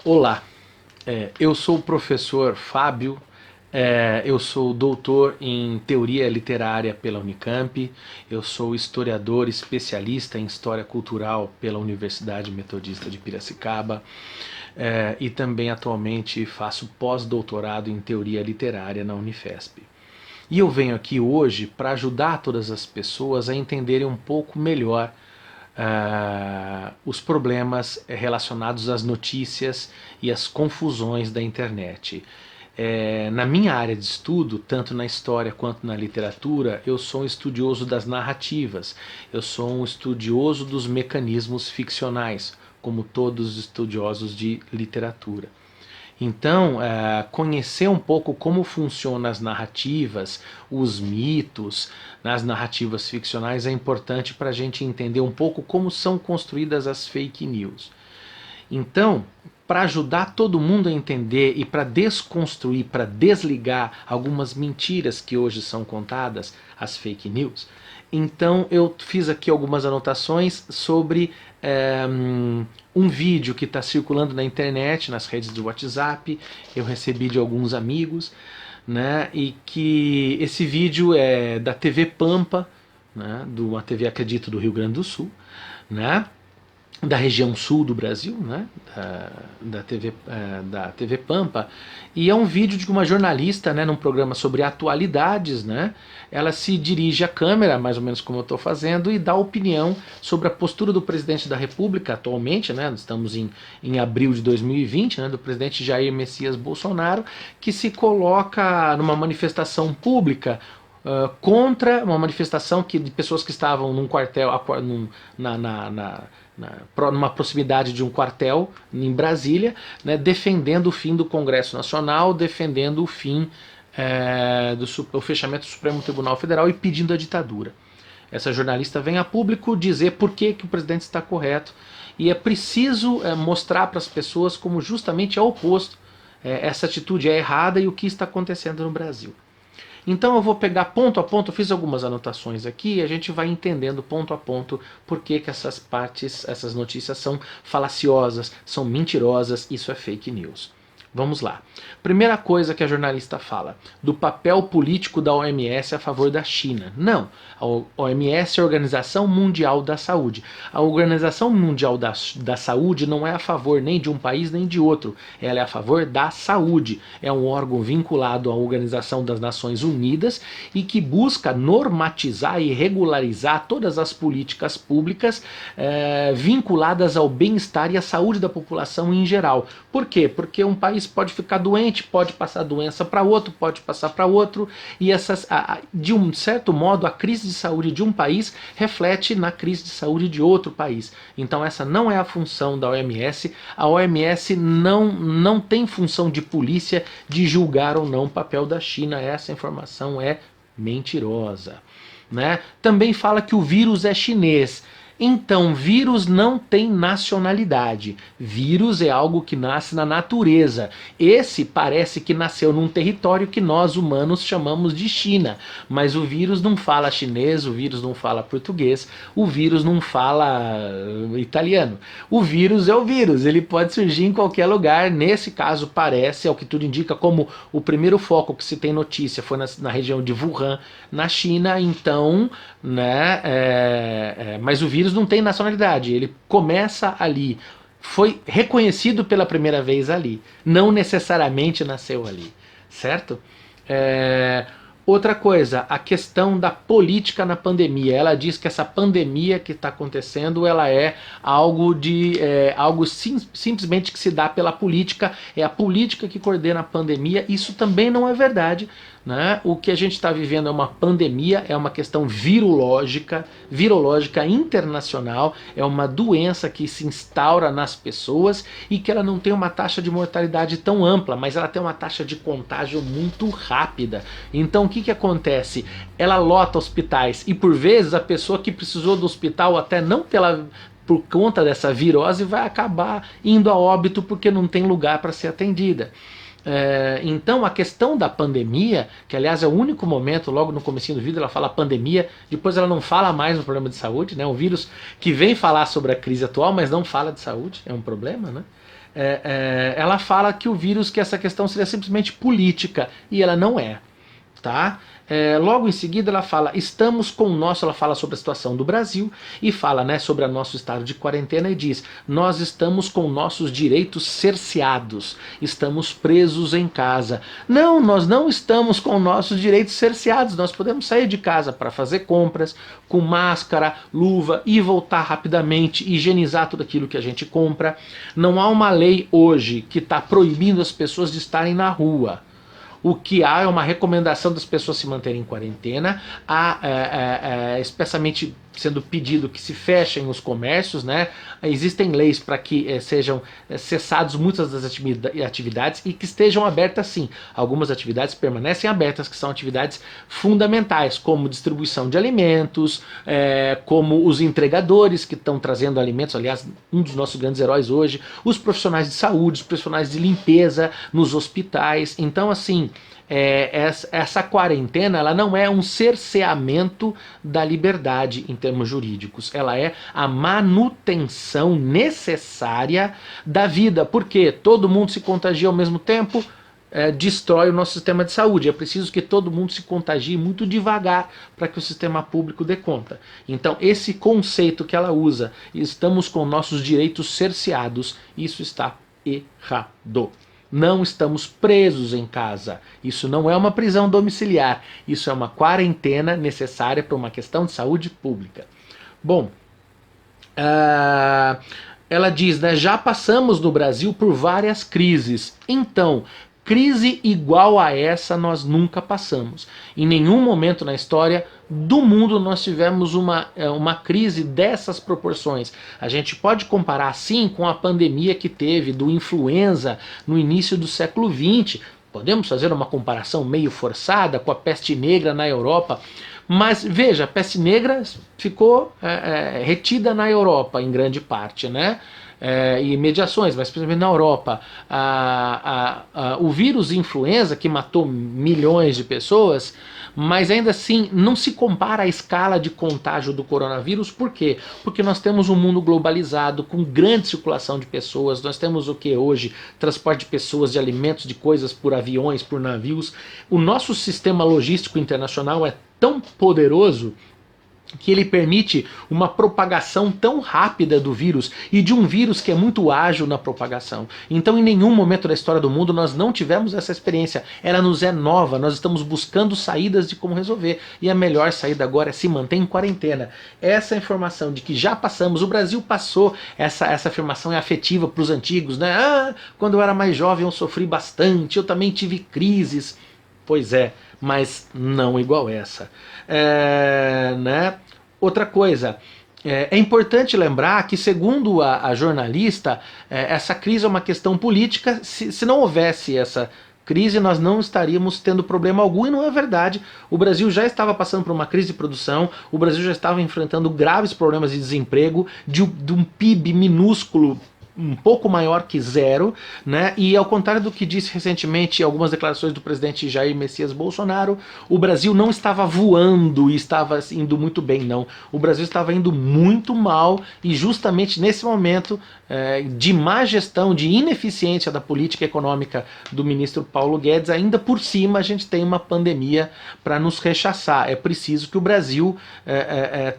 Olá, eu sou o professor Fábio, eu sou doutor em teoria literária pela Unicamp, eu sou historiador especialista em história cultural pela Universidade Metodista de Piracicaba e também atualmente faço pós-doutorado em teoria literária na Unifesp. E eu venho aqui hoje para ajudar todas as pessoas a entenderem um pouco melhor os problemas relacionados às notícias e às confusões da internet. Na minha área de estudo, tanto na história quanto na literatura, eu sou um estudioso das narrativas, eu sou um estudioso dos mecanismos ficcionais, como todos os estudiosos de literatura. Então, conhecer um pouco como funcionam as narrativas, os mitos nas narrativas ficcionais é importante para a gente entender um pouco como são construídas as fake news. Então, para ajudar todo mundo a entender e para desconstruir, para desligar algumas mentiras que hoje são contadas, as fake news, então eu fiz aqui algumas anotações sobre um vídeo que está circulando na internet, nas redes do WhatsApp, eu recebi de alguns amigos, né, e que esse vídeo é da TV Pampa, né, de uma TV, acredito, do Rio Grande do Sul, né, da região sul do Brasil, né, da TV Pampa, e é um vídeo de uma jornalista, né, num programa sobre atualidades, né, ela se dirige à câmera, mais ou menos como eu estou fazendo, e dá opinião sobre a postura do presidente da República atualmente, né, estamos em abril de 2020, né, do presidente Jair Messias Bolsonaro, que se coloca numa manifestação pública contra uma manifestação de pessoas que estavam num quartel, na, na, na, numa proximidade de um quartel em Brasília, né, defendendo o fim do Congresso Nacional, defendendo o fim do fechamento do Supremo Tribunal Federal e pedindo a ditadura. Essa jornalista vem a público dizer por que o presidente está correto e é preciso mostrar para as pessoas como justamente é o oposto. Essa atitude é errada e o que está acontecendo no Brasil. Então eu vou pegar ponto a ponto, eu fiz algumas anotações aqui e a gente vai entendendo ponto a ponto por que essas partes, essas notícias são falaciosas, são mentirosas, isso é fake news. Vamos lá. Primeira coisa que a jornalista fala, do papel político da OMS a favor da China. Não, a OMS é a Organização Mundial da Saúde. A Organização Mundial da Saúde não é a favor nem de um país nem de outro. Ela é a favor da saúde. É um órgão vinculado à Organização das Nações Unidas e que busca normatizar e regularizar todas as políticas públicas vinculadas ao bem-estar e à saúde da população em geral. Por quê? Porque um país pode ficar doente, pode passar doença para outro, pode passar para outro, e de um certo modo a crise de saúde de um país reflete na crise de saúde de outro país. Então essa não é a função da OMS. A OMS não tem função de polícia de julgar ou não o papel da China. Essa informação é mentirosa, né? Também fala que o vírus é chinês. Então, vírus não tem nacionalidade. Vírus é algo que nasce na natureza. Esse parece que nasceu num território que nós humanos chamamos de China. Mas o vírus não fala chinês, o vírus não fala português, o vírus não fala italiano. O vírus é o vírus, ele pode surgir em qualquer lugar. Nesse caso, parece, ao que tudo indica, como o primeiro foco que se tem notícia foi na região de Wuhan, na China. Então, né, mas o vírus não tem nacionalidade, ele começa ali, foi reconhecido pela primeira vez ali, não necessariamente nasceu ali, certo? Outra coisa, a questão da política na pandemia. Ela diz que essa pandemia que está acontecendo, ela é algo simplesmente que se dá pela política, é a política que coordena a pandemia. Isso também não é verdade, né? O que a gente está vivendo é uma pandemia, é uma questão virológica internacional, é uma doença que se instaura nas pessoas e que ela não tem uma taxa de mortalidade tão ampla, mas ela tem uma taxa de contágio muito rápida. Então o que acontece? Ela lota hospitais e por vezes a pessoa que precisou do hospital até não por conta dessa virose vai acabar indo a óbito porque não tem lugar para ser atendida. Então a questão da pandemia, que aliás é o único momento, logo no comecinho do vídeo ela fala pandemia, depois ela não fala mais no problema de saúde, né? Um vírus que vem falar sobre a crise atual, mas não fala de saúde, é um problema, né? Ela fala que o vírus, que essa questão seria simplesmente política, e ela não é. Tá? Logo em seguida ela fala, estamos com o nosso, ela fala sobre a situação do Brasil e fala, né, sobre o nosso estado de quarentena e diz, nós estamos com nossos direitos cerceados, estamos presos em casa. Não, nós não estamos com nossos direitos cerceados, nós podemos sair de casa para fazer compras com máscara, luva e voltar rapidamente, higienizar tudo aquilo que a gente compra. Não há uma lei hoje que está proibindo as pessoas de estarem na rua. O que há é uma recomendação das pessoas se manterem em quarentena, há especialmente sendo pedido que se fechem os comércios, né? Existem leis para que sejam cessados muitas das atividades e que estejam abertas sim. Algumas atividades permanecem abertas, que são atividades fundamentais, como distribuição de alimentos, como os entregadores que estão trazendo alimentos, aliás, um dos nossos grandes heróis hoje, os profissionais de saúde, os profissionais de limpeza nos hospitais. Então, assim, essa quarentena ela não é um cerceamento da liberdade em termos jurídicos, ela é a manutenção necessária da vida, porque todo mundo se contagia ao mesmo tempo, destrói o nosso sistema de saúde. É preciso que todo mundo se contagie muito devagar para que o sistema público dê conta. Então esse conceito que ela usa, estamos com nossos direitos cerceados, isso está errado. Não estamos presos em casa. Isso não é uma prisão domiciliar. Isso é uma quarentena necessária para uma questão de saúde pública. Bom, ela diz, né, já passamos no Brasil por várias crises. Então, crise igual a essa nós nunca passamos. Em nenhum momento na história do mundo nós tivemos uma crise dessas proporções. A gente pode comparar sim com a pandemia que teve do influenza no início do século XX. Podemos fazer uma comparação meio forçada com a peste negra na Europa. Mas veja, a peste negra ficou retida na Europa em grande parte, né? E mediações, mas principalmente na Europa. O vírus influenza, que matou milhões de pessoas, mas ainda assim não se compara à escala de contágio do coronavírus. Por quê? Porque nós temos um mundo globalizado, com grande circulação de pessoas, nós temos o que hoje? Transporte de pessoas, de alimentos, de coisas por aviões, por navios. O nosso sistema logístico internacional é tão poderoso que ele permite uma propagação tão rápida do vírus, e de um vírus que é muito ágil na propagação. Então em nenhum momento da história do mundo nós não tivemos essa experiência, ela nos é nova, nós estamos buscando saídas de como resolver, e a melhor saída agora é se manter em quarentena. Essa informação de que já passamos, o Brasil passou, essa afirmação é afetiva para os antigos, né? Quando eu era mais jovem eu sofri bastante, eu também tive crises. Pois é, mas não igual essa. Né? Outra coisa, é importante lembrar que, segundo a jornalista, essa crise é uma questão política. Se não houvesse essa crise, nós não estaríamos tendo problema algum, e não é verdade. O Brasil já estava passando por uma crise de produção, o Brasil já estava enfrentando graves problemas de desemprego, de um PIB minúsculo, um pouco maior que zero, né? E ao contrário do que disse recentemente algumas declarações do presidente Jair Messias Bolsonaro, o Brasil não estava voando e estava indo muito bem, não. O Brasil estava indo muito mal, e justamente nesse momento de má gestão, de ineficiência da política econômica do ministro Paulo Guedes, ainda por cima a gente tem uma pandemia para nos rechaçar. É preciso que o Brasil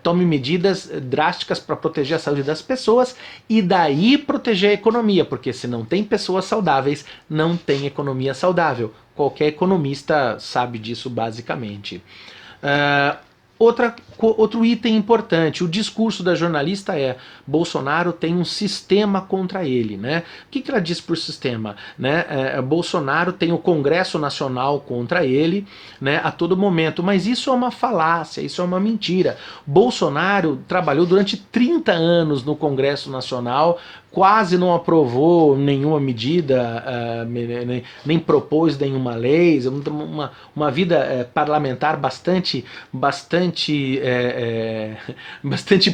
tome medidas drásticas para proteger a saúde das pessoas, e daí proteger a economia, porque se não tem pessoas saudáveis, não tem economia saudável. Qualquer economista sabe disso basicamente. Outro item importante, o discurso da jornalista é: Bolsonaro tem um sistema contra ele, né? O que ela diz por sistema? Né? Bolsonaro tem o Congresso Nacional contra ele, né, a todo momento, mas isso é uma falácia, isso é uma mentira. Bolsonaro trabalhou durante 30 anos no Congresso Nacional quase não aprovou nenhuma medida, nem propôs nenhuma lei, uma vida parlamentar bastante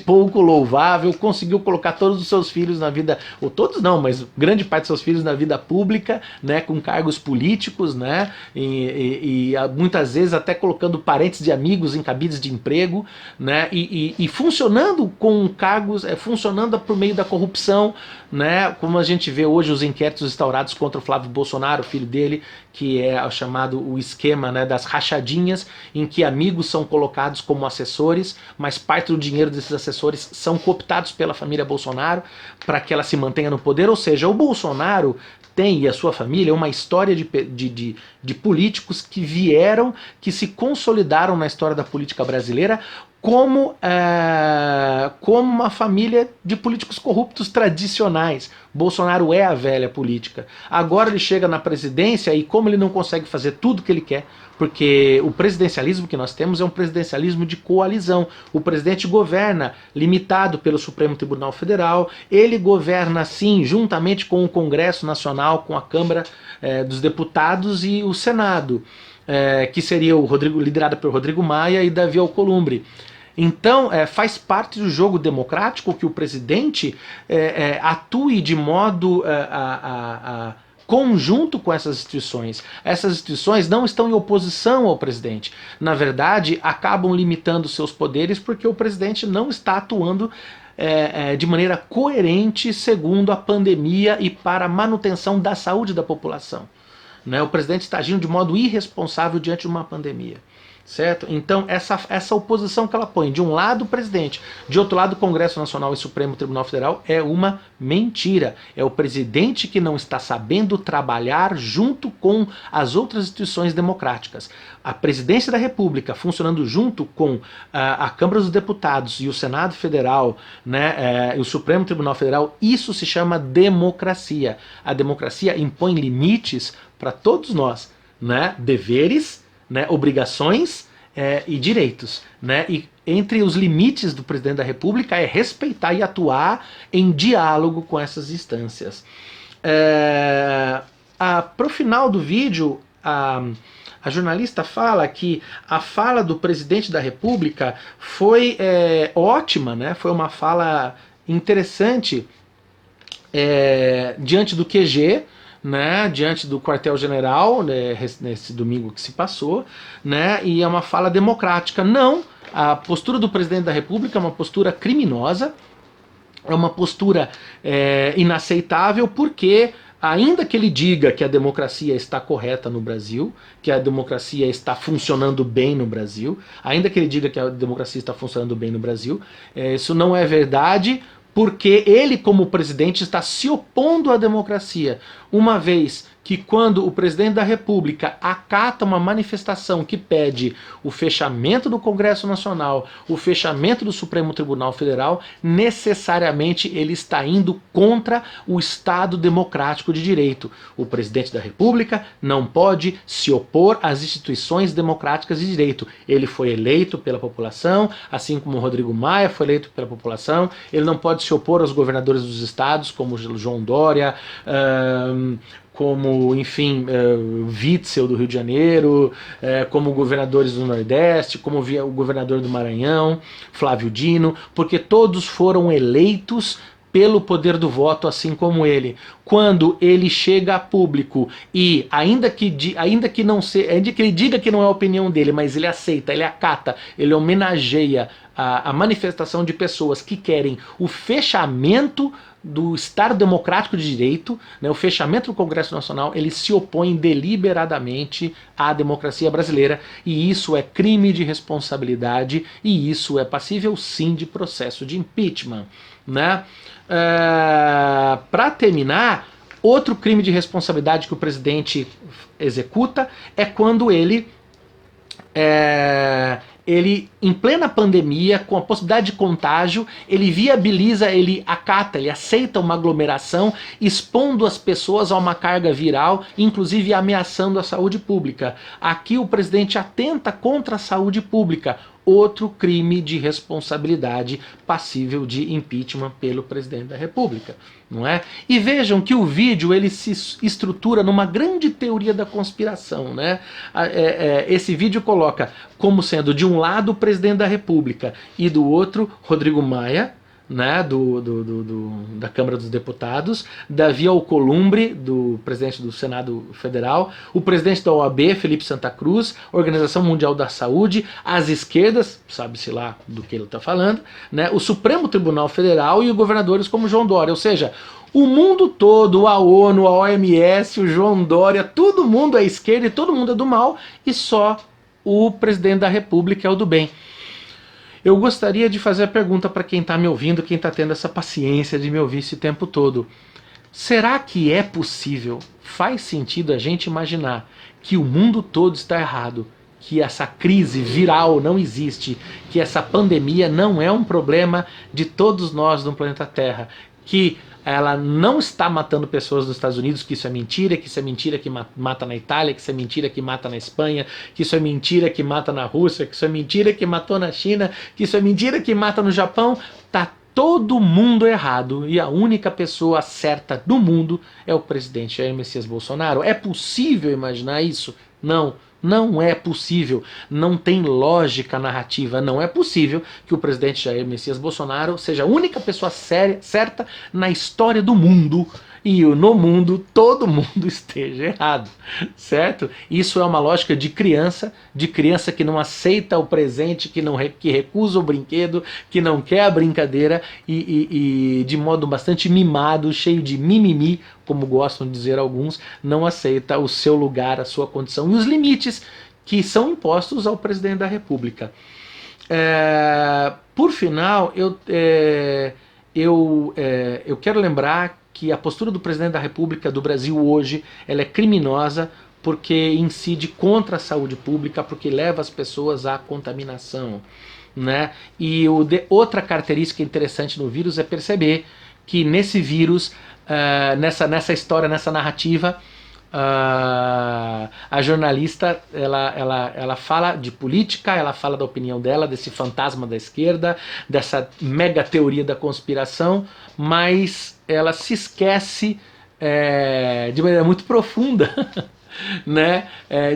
pouco louvável, conseguiu colocar todos os seus filhos na vida, ou todos não, mas grande parte dos seus filhos na vida pública, né, com cargos políticos, né, e muitas vezes até colocando parentes de amigos em cabides de emprego, né, e funcionando com cargos, funcionando por meio da corrupção, né, como a gente vê hoje os inquéritos instaurados contra o Flávio Bolsonaro, filho dele, que é o chamado o esquema, né, das rachadinhas, em que amigos são colocados como assessores, mas parte do dinheiro desses assessores são cooptados pela família Bolsonaro para que ela se mantenha no poder. Ou seja, o Bolsonaro tem, e a sua família, uma história de políticos que vieram, que se consolidaram na história da política brasileira como uma família de políticos corruptos tradicionais. Bolsonaro é a velha política. Agora ele chega na presidência e como ele não consegue fazer tudo que ele quer, porque o presidencialismo que nós temos é um presidencialismo de coalizão. O presidente governa limitado pelo Supremo Tribunal Federal, ele governa sim juntamente com o Congresso Nacional, com a Câmara dos Deputados e o Senado, que seria liderada pelo Rodrigo Maia e Davi Alcolumbre. Então, faz parte do jogo democrático que o presidente atue de modo conjunto com essas instituições. Essas instituições não estão em oposição ao presidente. Na verdade, acabam limitando seus poderes porque o presidente não está atuando de maneira coerente segundo a pandemia e para a manutenção da saúde da população. Né? O presidente está agindo de modo irresponsável diante de uma pandemia. Certo? Então, essa oposição que ela põe, de um lado o presidente, de outro lado o Congresso Nacional e Supremo Tribunal Federal, é uma mentira. É o presidente que não está sabendo trabalhar junto com as outras instituições democráticas. A presidência da República funcionando junto com a Câmara dos Deputados e o Senado Federal, né, e o Supremo Tribunal Federal, isso se chama democracia. A democracia impõe limites para todos nós, né, deveres, né, obrigações e direitos, né? E entre os limites do presidente da República é respeitar e atuar em diálogo com essas instâncias. Pro final do vídeo, a jornalista fala que a fala do presidente da República foi ótima, né? Foi uma fala interessante diante do QG, né, diante do quartel-general, né, nesse domingo que se passou, né, e é uma fala democrática. Não, a postura do presidente da República é uma postura criminosa, é uma postura inaceitável, porque ainda que ele diga que a democracia está correta no Brasil, que a democracia está funcionando bem no Brasil, ainda que ele diga que a democracia está funcionando bem no Brasil, isso não é verdade, porque ele, como presidente, está se opondo à democracia, uma vez que quando o presidente da República acata uma manifestação que pede o fechamento do Congresso Nacional, o fechamento do Supremo Tribunal Federal, necessariamente ele está indo contra o Estado democrático de direito. O presidente da República não pode se opor às instituições democráticas de direito. Ele foi eleito pela população, assim como o Rodrigo Maia foi eleito pela população. Ele não pode se opor aos governadores dos estados, como João Dória, como, enfim, Witzel do Rio de Janeiro, como governadores do Nordeste, como o governador do Maranhão, Flávio Dino, porque todos foram eleitos pelo poder do voto, assim como ele. Quando ele chega a público e, ainda que ele diga que não é a opinião dele, mas ele aceita, ele acata, ele homenageia a manifestação de pessoas que querem o fechamento do Estado Democrático de Direito, né, o fechamento do Congresso Nacional, ele se opõe deliberadamente à democracia brasileira, e isso é crime de responsabilidade, e isso é passível sim de processo de impeachment, né? Para terminar, outro crime de responsabilidade que o presidente executa é quando ele, em plena pandemia, com a possibilidade de contágio, ele viabiliza, ele acata, ele aceita uma aglomeração, expondo as pessoas a uma carga viral, inclusive ameaçando a saúde pública. Aqui o presidente atenta contra a saúde pública. outro crime de responsabilidade passível de impeachment pelo presidente da República, não é? E vejam que o vídeo ele se estrutura numa grande teoria da conspiração, né? Esse vídeo coloca como sendo de um lado o presidente da República e do outro Rodrigo Maia, né, da Câmara dos Deputados, Davi Alcolumbre, do presidente do Senado Federal, o presidente da OAB, Felipe Santa Cruz, Organização Mundial da Saúde, as esquerdas, sabe-se lá do que ele está falando, né, o Supremo Tribunal Federal e os governadores como João Dória, ou seja, o mundo todo, a ONU, a OMS, o João Dória, todo mundo é esquerda e todo mundo é do mal, e só o presidente da República é o do bem. Eu gostaria de fazer a pergunta para quem está me ouvindo, quem está tendo essa paciência de me ouvir esse tempo todo. Será que é possível, faz sentido a gente imaginar que o mundo todo está errado, que essa crise viral não existe, que essa pandemia não é um problema de todos nós no planeta Terra, que ela não está matando pessoas nos Estados Unidos, que isso é mentira que mata na Itália, que isso é mentira que mata na Espanha, que isso é mentira que mata na Rússia, que isso é mentira que matou na China, que isso é mentira que mata no Japão? Tá todo mundo errado e a única pessoa certa do mundo é o presidente Jair Messias Bolsonaro. É possível imaginar isso? Não. Não é possível, não tem lógica narrativa, não é possível que o presidente Jair Messias Bolsonaro seja a única pessoa certa na história do mundo e no mundo todo mundo esteja errado, certo? Isso é uma lógica de criança que não aceita o presente, que recusa o brinquedo, que não quer a brincadeira e de modo bastante mimado, cheio de mimimi, como gostam de dizer alguns, não aceita o seu lugar, a sua condição e os limites que são impostos ao presidente da República. Por final, eu quero lembrar que a postura do presidente da República do Brasil hoje ela é criminosa porque incide contra a saúde pública, porque leva as pessoas à contaminação, né? E outra característica interessante no vírus é perceber que nesse vírus, nessa história, nessa narrativa, a jornalista ela fala de política, ela fala da opinião dela, desse fantasma da esquerda, dessa mega teoria da conspiração, mas ela se esquece de maneira muito profunda né,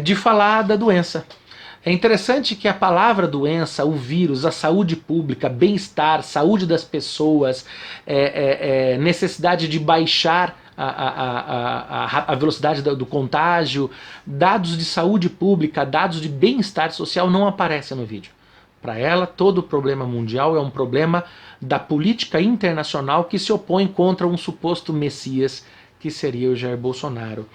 de falar da doença. É interessante que a palavra doença, o vírus, a saúde pública, bem-estar, saúde das pessoas, necessidade de baixar a velocidade do contágio, dados de saúde pública, dados de bem-estar social não aparecem no vídeo. Para ela, todo o problema mundial é um problema da política internacional que se opõe contra um suposto messias, que seria o Jair Bolsonaro.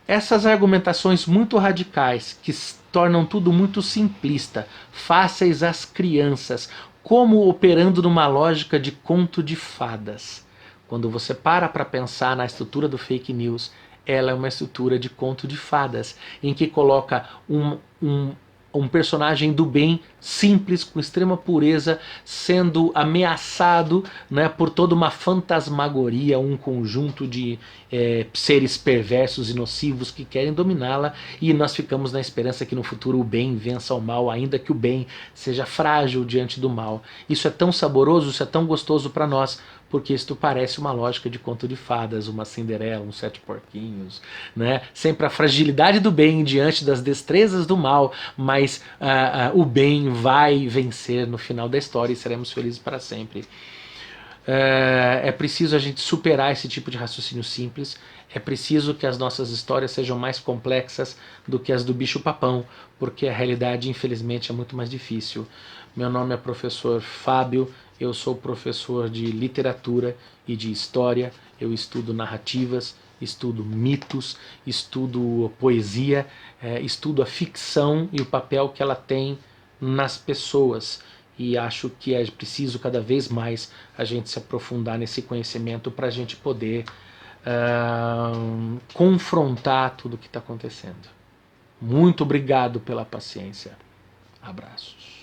Essas argumentações muito radicais, que tornam tudo muito simplista, fáceis às crianças, como operando numa lógica de conto de fadas. Quando você para pensar na estrutura do fake news, ela é uma estrutura de conto de fadas, em que coloca um personagem do bem, simples, com extrema pureza, sendo ameaçado, né, por toda uma fantasmagoria, um conjunto de seres perversos e nocivos que querem dominá-la, e nós ficamos na esperança que no futuro o bem vença o mal, ainda que o bem seja frágil diante do mal. Isso é tão saboroso, isso é tão gostoso para nós, porque isto parece uma lógica de conto de fadas, uma Cinderela, uns sete porquinhos, né? Sempre a fragilidade do bem diante das destrezas do mal, mas o bem vai vencer no final da história e seremos felizes para sempre. É preciso a gente superar esse tipo de raciocínio simples, é preciso que as nossas histórias sejam mais complexas do que as do bicho-papão, porque a realidade, infelizmente, é muito mais difícil. Meu nome é professor Fábio, eu sou professor de literatura e de história, eu estudo narrativas, estudo mitos, estudo poesia, estudo a ficção e o papel que ela tem nas pessoas. E acho que é preciso cada vez mais a gente se aprofundar nesse conhecimento para a gente poder confrontar tudo o que está acontecendo. Muito obrigado pela paciência. Abraços.